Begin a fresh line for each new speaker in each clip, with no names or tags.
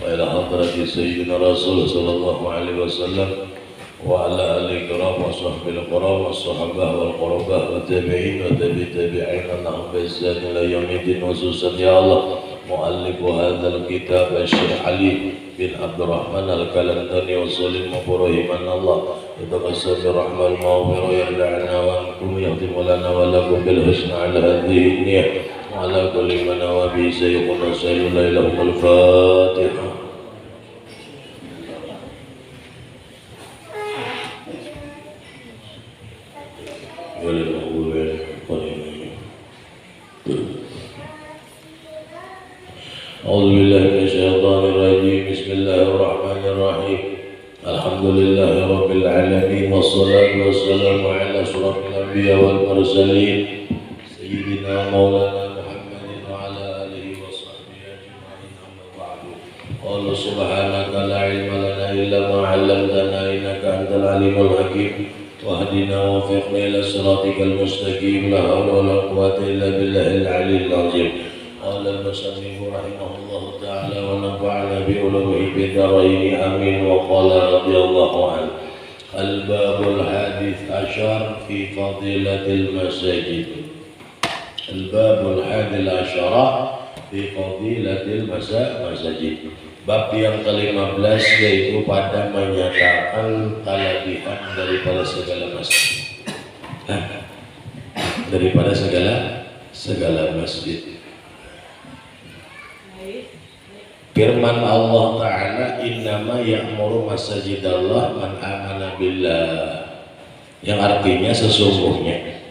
وإلى حضرة سيدنا رسول صلى الله عليه وسلم وعلى آله الكرام وصحبه الكرام والصحابة والقرباء والتابعين وتابعين لهم بإحسان إلى يوم الدين وخصوصا يا الله مؤلف هذا الكتاب الشيخ علي بن عبد الرحمن الكلندري وسلم إبراهيم أن الله يتقسم برحمة المغفرة ويرضى عنا وعنكم يختم لنا ولكم بالحسنى على هذه النية وعلى كل من نوى به سيكون سيدنا لهم الفاتحة. أعوذ بالله من الشيطان الرجيم. بسم الله الرحمن الرحيم. الحمد لله رب العالمين والصلاة والسلام على أشرف الأنبياء والمرسلين سيدنا مولانا محمد وعلى آله وصحبه أجمعين. أما بعد قال سبحانك لا علم لنا إلا ما علمتنا إنك أنت العليم الحكيم واهدنا ووفقنا إلى صراطك المستقيم لا حول ولا قوة إلا بالله العلي العظيم. قال المصنف رحمه الله تعالى ونفعنا بعلومه في الدارين آمين. وقال رضي الله عنه الباب الحادث عشر في فضيلة المساجد. الباب الحادي عشر في فضيلة المساجد. Bab yang ke-15 yaitu pada menyatakan kelebihan daripada segala masjid. Daripada segala masjid. Firman Allah Ta'ala innama ya'muru masajidallah man amana billah, yang artinya sesungguhnya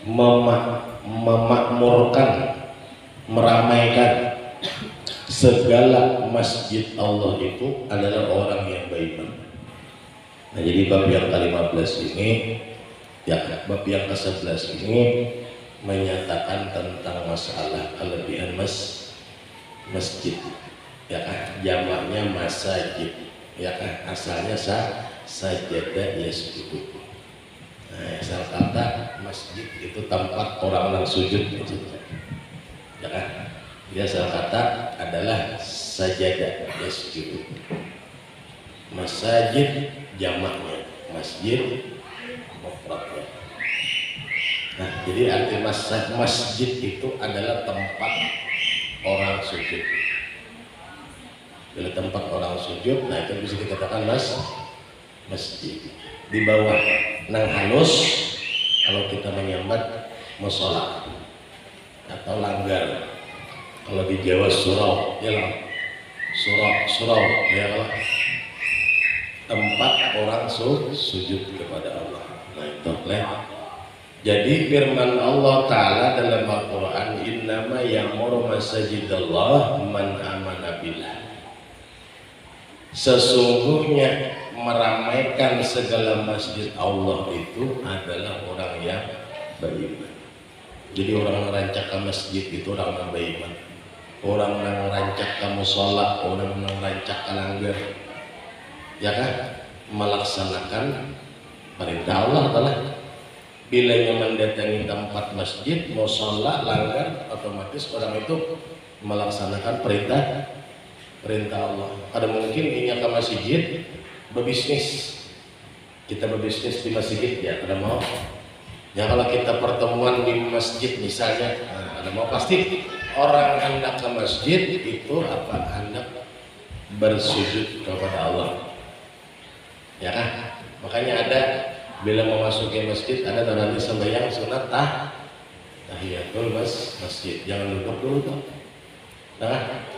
memakmurkan, meramaikan segala masjid Allah itu adalah orang yang beriman. Nah, jadi bab yang ke-15 ini, ya bab yang ke-11 ini menyatakan tentang masalah kelebihan masjid, ya kan, jamaknya masajid, ya kan, asalnya sajadah yasjudu. Nah, asal kata masjid itu tempat orang sujud, ya kan. Dia asal kata adalah sajadah yasjudu. Masajid jamaknya, masjid mufradnya. Nah, jadi arti masjid itu adalah tempat orang sujud. Bila tempat orang sujud, nah itu bisa dikatakan masjid. Di bawah nang halus kalau kita menyambat musola atau langgar. Kalau di Jawa surau, ya lah. Surau, ya lah. Tempat orang sujud kepada Allah. Nah itu lah. Jadi firman Allah Ta'ala dalam Al-Quran innama ya'muru masajidallah man amana billah, sesungguhnya meramaikan segala masjid Allah itu adalah orang yang beriman. Jadi orang merancakkan masjid itu orang yang beriman. Orang yang merancakkan musola, orang yang merancakkan langgar, ya kan, melaksanakan perintah Allah Ta'ala. Bila yang mendatangi tempat masjid, musola, langgar, otomatis orang itu melaksanakan perintah Allah. Ada mungkin inya ke masjid berbisnis, kita berbisnis di masjid, ya ada mau. Ya kalau kita pertemuan di masjid misalnya, ada mau pasti orang hendak ke masjid itu apa, hendak bersujud kepada Allah, ya kan. Makanya ada bila memasuki masjid ada tanda sembahyang sunat tahiyatul masjid, jangan lupa dulu tuh. Nah,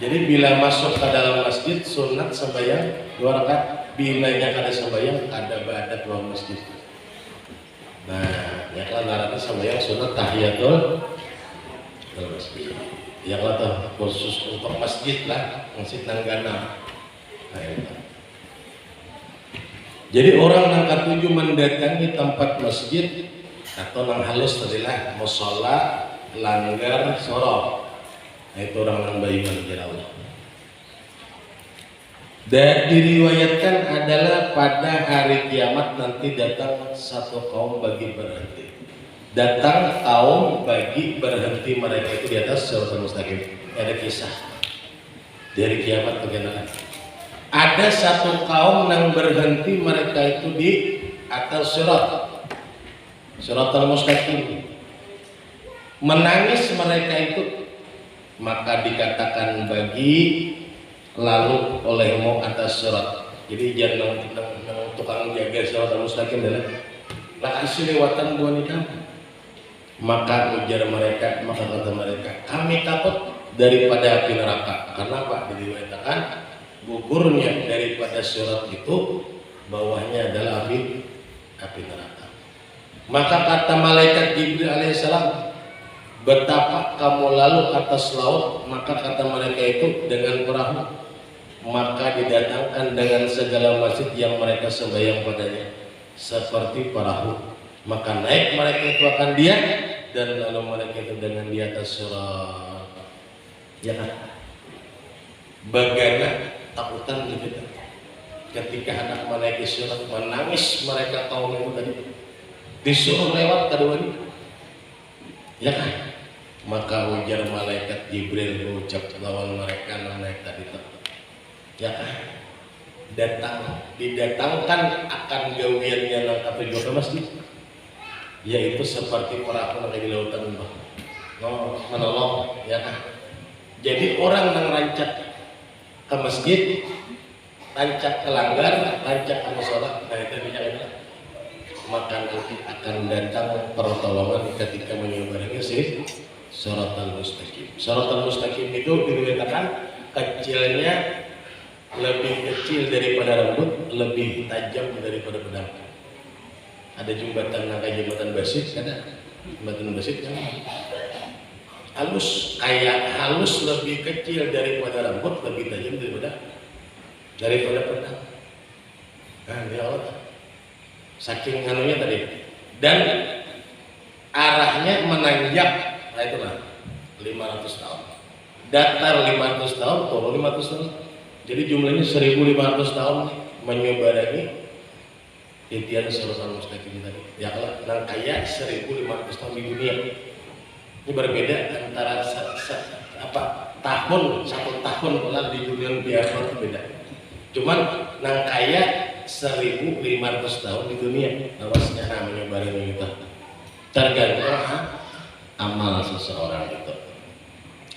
jadi bila masuk ke dalam masjid sunat sembahyang 2 rakaat, bilanya kada sembahyang ada badat luar masjid. Nah, ya kalau narasi sembahyang sunat tahiyatul masjid. Ya kalau khusus untuk masjid lah, masjid nanggana. Nah, itu. Jadi orang yang ketujuh mendatangi tempat masjid atau nang halus adalah musola, langgar, sorok. Nah, itu orang yang beriman kepada Allah. Dan diriwayatkan adalah pada hari kiamat nanti datang satu kaum bagi berhenti. Datang kaum bagi berhenti mereka itu di atas siratal mustaqim. Ada kisah dari kiamat bagaimana? Ada satu kaum yang berhenti mereka itu di atas siratal mustaqim. Menangis mereka itu, maka dikatakan bagi lalu olehmu atas surat. Jadi jangan tukang jaga siratal mustaqim adalah lah isi lewatan dua nikah. Maka ujar mereka, maka kata mereka, kami takut daripada api neraka. Karena apa? Diriwayatkan gugurnya daripada surat itu bawahnya adalah api neraka. Maka kata malaikat Jibril alaihissalam, betapa kamu lalu atas laut, maka kata mereka itu dengan perahu, maka didatangkan dengan segala masjid yang mereka sembahyang padanya seperti perahu, maka naik mereka itu akan dia, dan lalu mereka itu dengan di atas surat. Ya kan? Bagaimana takutan gitu ketika anak menaiki surat, menangis mereka kaum itu tadi disuruh lewat keduanya. Ya kan? Maka ujar malaikat Jibril mengucap lawan mereka naik tadi itu. Ya kan? Didatangkan akan gawiannya nang kape dua masjid, yaitu seperti perahu yang di lautan menolong. Ya kan? Jadi orang yang rancak ke masjid, rancak ke langgar, rancak ke musola, nah itu bicara, maka nanti akan datang pertolongan ketika menyeberangi siratal mustaqim. Siratal mustaqim itu dikatakan kecilnya lebih kecil daripada rambut, lebih tajam daripada pedang. Ada jembatan jembatan basit, ada jembatan basit yang halus, kayak halus lebih kecil daripada rambut, lebih tajam daripada pedang. Nah, ya Allah, saking anunya tadi, dan arahnya menanjak. Nah itulah 500 tahun, datar 500 tahun, turun 500 tahun, jadi jumlahnya 1500 tahun menyebarangi titian siratal mustaqim tadi. Ya Allah, nang kaya 1500 tahun di dunia. Ini berbeda antara tahun, 1 tahun pulang di dunia biasa itu beda. Cuman nang kaya 1500 tahun di dunia, awasnya menyebarangi itu. Tergantung amal seseorang itu.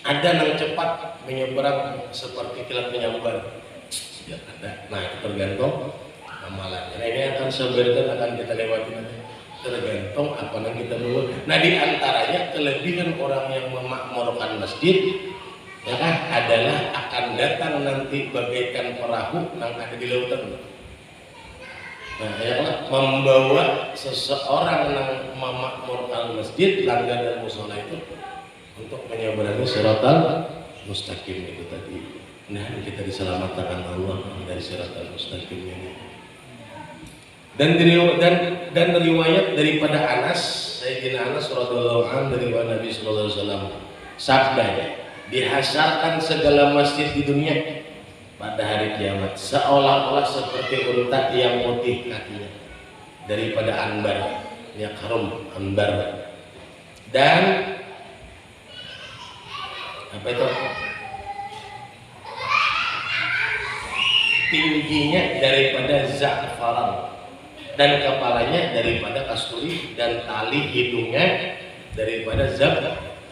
Ada yang cepat menyeberang seperti kilat menyambar, ya ada. Nah itu tergantung amalannya. Nah, ini akan sebenarnya akan kita lewati nanti. Tergantung apa yang kita buat. Nah di antaranya kelebihan orang yang memakmurkan masjid, ya kan, adalah akan datang nanti bagaikan perahu yang ada di lautan. Nah, ya Allah, membawa seseorang yang memakmurkan masjid, langgar dan musola itu untuk menyeberangi siratal mustaqim itu tadi. Nah, kita diselamatkan Allah dari siratal mustaqim ini. Dan riwayat daripada Anas, Sayyidina Anas radhiyallahu anhu dari Nabi sallallahu alaihi wasallam, sabdanya, dihasyarkan segala masjid di dunia pada hari kiamat seolah-olah seperti unta yang putih kakinya daripada anbar, ya karum anbar, dan apa itu tingginya daripada za'faran, dan kepalanya daripada kasturi, dan tali hidungnya daripada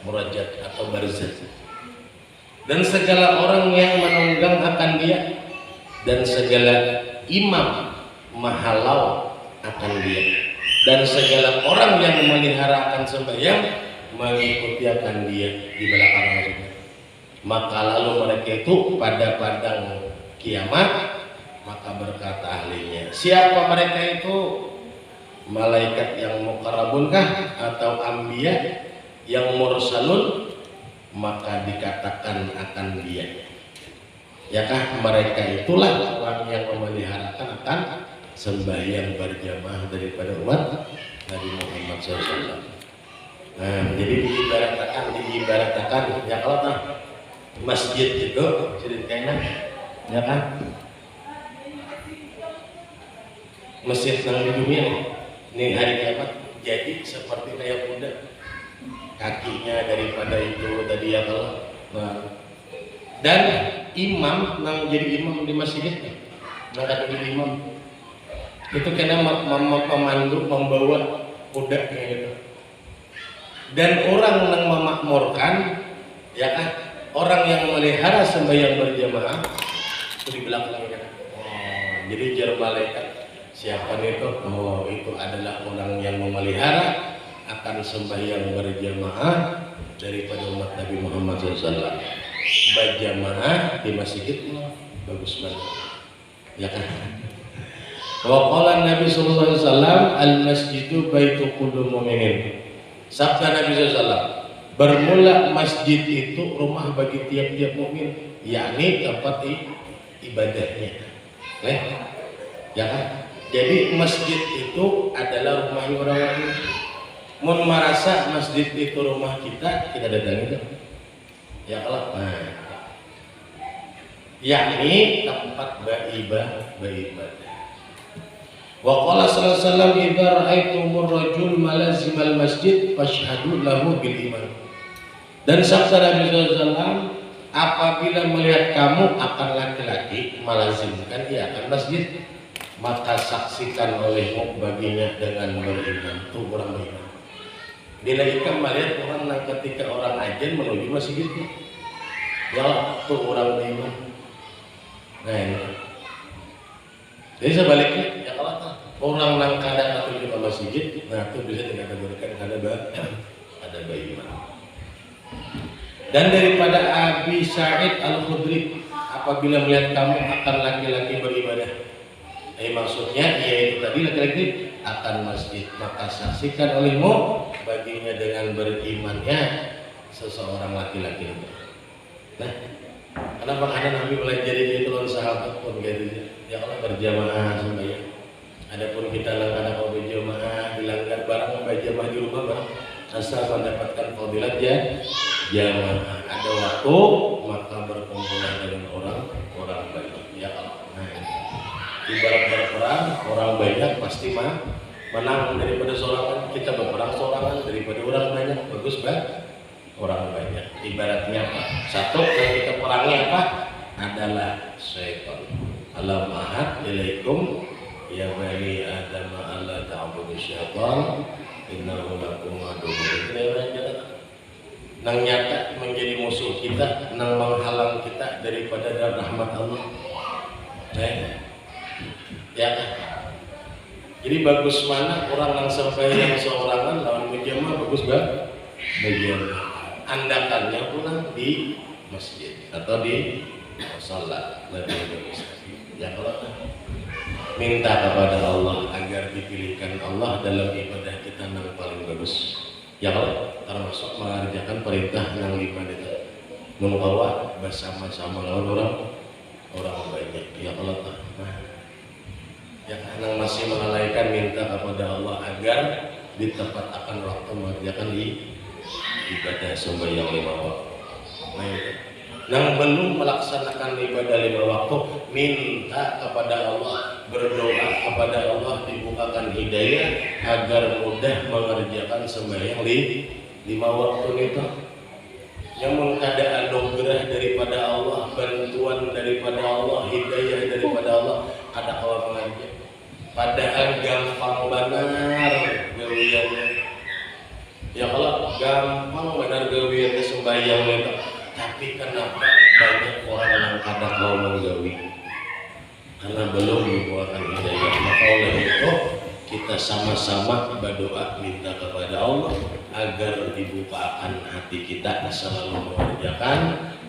murajat atau barzat, dan segala orang yang menunggang akan dia, dan segala imam mahalau akan dia, dan segala orang yang memelihara akan sembahyang mengikuti akan dia di belakang maksudnya. Maka lalu mereka itu pada padang kiamat, maka berkata ahlinya, siapa mereka itu? Malaikat yang muqarrabunkah atau anbiya yang mursalun? Maka dikatakan akan dia, yakah mereka itulah orang yang memeliharakan akan sembahyang berjamaah daripada umat Nabi Muhammad SAW. Nah, jadi diibaratkan ya kalau masjid itu ceritanya, ya kan, masjid yang di dunia ini hari kiamat jadi seperti kayak kuda, kakinya daripada itu tadi ya kalau. Nah, dan imam nang jadi imam di masjid, nang kata jadi imam itu kena memandu membawa kuda kayak gitu. Dan orang yang memakmurkan, ya kan, orang yang memelihara sembahyang berjamaah itu di belakangnya. Oh, jadi jar malaikat siapa itu? Oh, itu adalah orang yang memelihara akan sembahyang berjamaah daripada umat Nabi Muhammad SAW. Berjamaah di masjid bagus banget, ya kan? Wa qala Nabi sallallahu alaihi wasallam al-masjidu baitu kullu mu'minin. Sabda Nabi SAW, bermula masjid itu rumah bagi tiap-tiap mukmin, yakni tempat ibadahnya. Ya kan? Jadi masjid itu adalah rumah orang lain. Mun merasa masjid itu rumah kita datang itu. Ya kalau yakni tempat beribadah. Wa qala sallallahu alaihi wasallam idza ra'aitumur rajul malazimal masjid fashhadu lahu bil iman. Dan sabda Nabi sallallahu alaihi wasallam, apabila melihat kamu akan laki-laki melazimkan dia akan masjid, maka saksikan olehmu baginya dengan beriman. Itu orang beriman. Bila ikan melihat orang ketika orang ajan menuju masjid itu, ya itu orang beriman. Nah ini. Jadi sebaliknya, ya kalau orang yang kadang atau di masjid, nah itu bisa dikategorikan ada beriman. Dan daripada Abi Sa'id Al-Khudri, apabila melihat kamu akan laki-laki beribadah, maksudnya yaitu tadi laki-laki akan masjid, maka saksikan olehmu baginya dengan berimannya seseorang laki-laki. Nah, kenapa karena Nabi pelajari itu lawan sahabat pun gitu. Ya Allah berjamaah sembahyang. Adapun kita langkah kau berjamaah, dilanggar barang berjamaah di rumah barang asal mendapatkan fadilat ya jamaah. Ada waktu maka berkumpullah dengan orang banyak. Ya Allah. Nah, ibarat berperang orang banyak pasti menang daripada sorangan. Kita berperang sorangan daripada orang banyak bagus banget. Orang banyak. Ibaratnya apa? Satu yang kita perangi apa? Adalah syaitan. Alam ahad ilaikum ya bani adam alla ta'budu syaitan innahu lakum aduwwun. Nang nyata menjadi musuh kita, nang menghalang kita daripada rahmat Allah. Ya kan? Jadi bagus mana orang yang sembahyang seorangan lawan berjamaah bagus banget. Berjamaah. Andakannya pulang di masjid atau di salat lebih bagus. Ya kalau minta kepada Allah agar dipilihkan Allah dalam ibadah kita yang paling bagus. Ya kalau termasuk mengerjakan perintah yang lima itu membawa bersama-sama lawan orang banyak. Ya Allah, yang anak masih melalaikan minta kepada Allah agar di tempat akan waktu mengerjakan ibadah sembahyang 5 waktu. Nah, yang belum melaksanakan ibadah 5 waktu minta kepada Allah, berdoa kepada Allah dibukakan hidayah agar mudah mengerjakan sembahyang 5 waktu itu. Yang mengkada anugerah daripada Allah, bantuan daripada Allah, hidayah daripada Allah, ada Allah mengajar. Padahal gampang benar gawiannya. Ya Allah gampang benar gawiannya sembahyang itu. Tapi kenapa banyak orang yang kada kau menggawi? Karena belum dibuatkan hidayah. Maka oleh itu kita sama-sama berdoa minta kepada Allah agar dibukakan hati kita selalu mengerjakan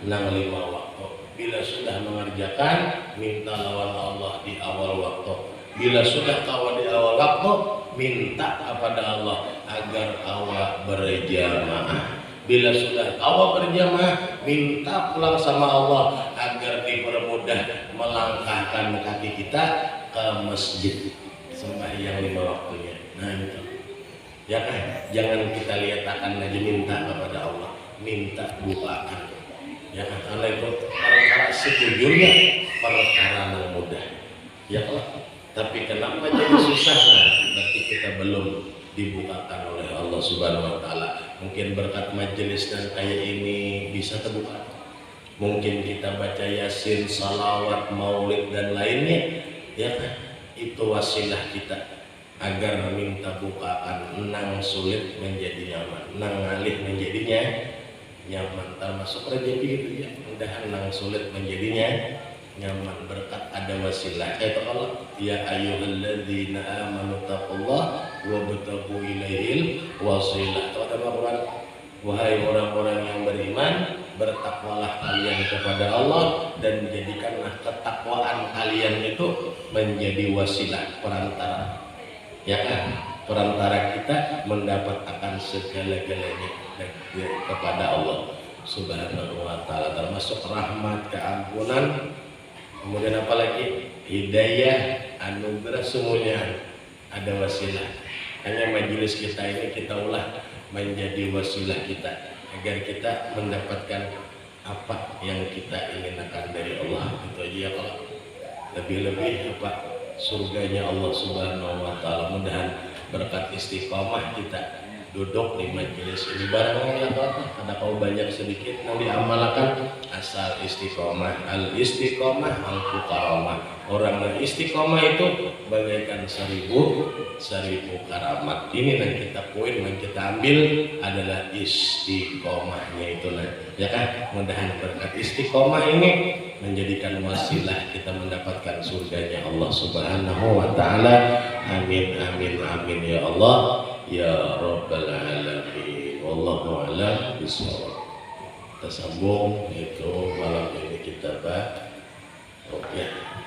5 waktu. Bila sudah mengerjakan, minta lawan Allah di awal waktu. Bila sudah kawan di awal waktu, minta kepada Allah agar awak berjamaah. Bila sudah awak berjamaah, minta pulang sama Allah agar dipermudah melangkahkan kaki kita ke masjid sembahyang 5 waktunya. Nah itu. Ya kan, jangan kita lihat akan lagi minta kepada Allah, minta bukakan. Ya kan, karena itu perkara sejujurnya perkara yang mudah. Ya Allah, tapi kenapa jadi susah? Nah, berarti kita belum dibukakan oleh Allah Subhanahu wa taala. Mungkin berkat majelis dan kayak ini bisa terbuka. Mungkin kita baca Yasin, salawat, maulid dan lainnya, ya kan? Itu wasilah kita agar meminta bukaan nang sulit menjadi nyaman, nang ngalih menjadinya nyaman, termasuk rezeki itu ya. Mudahan nang sulit menjadinya nyaman berkat ada wasilah. Kata Allah, ya ayyuhalladzina amanu taqullaha wabtaghu ilaihil wasilah. Kata Al-Qur'an, wahai orang-orang yang beriman, bertakwalah kalian kepada Allah dan jadikanlah ketakwaan kalian itu menjadi wasilah, perantara, ya kan, perantara kita mendapat akan segala-galanya kepada Allah Subhanahu wa taala, termasuk rahmat, keampunan, kemudian apalagi hidayah, anugerah, semuanya ada wasilah. Hanya majelis kita ini kita ulah menjadi wasilah kita agar kita mendapatkan apa yang kita inginkan dari Allah. Itu aja ya, kalau lebih-lebih apa surganya Allah Subhanahu wa taala. Mudahan berkat istiqomah kita duduk di majelis ini barangnya ada kau banyak sedikit yang diamalkan asal istiqomah. Al istiqomah al karamah. Orang yang istiqomah itu bagaikan seribu karamat. Ini yang kita poin yang kita ambil adalah istiqomahnya itulah, ya kan. Mudahan berkat istiqomah ini menjadikan wasilah kita mendapatkan surganya Allah Subhanahu wa taala. Amin amin amin ya Allah ya Rabbal alamin. Wallahu a'lam bishawab. Kita sambung itu malam ini kita bahas ruqyah.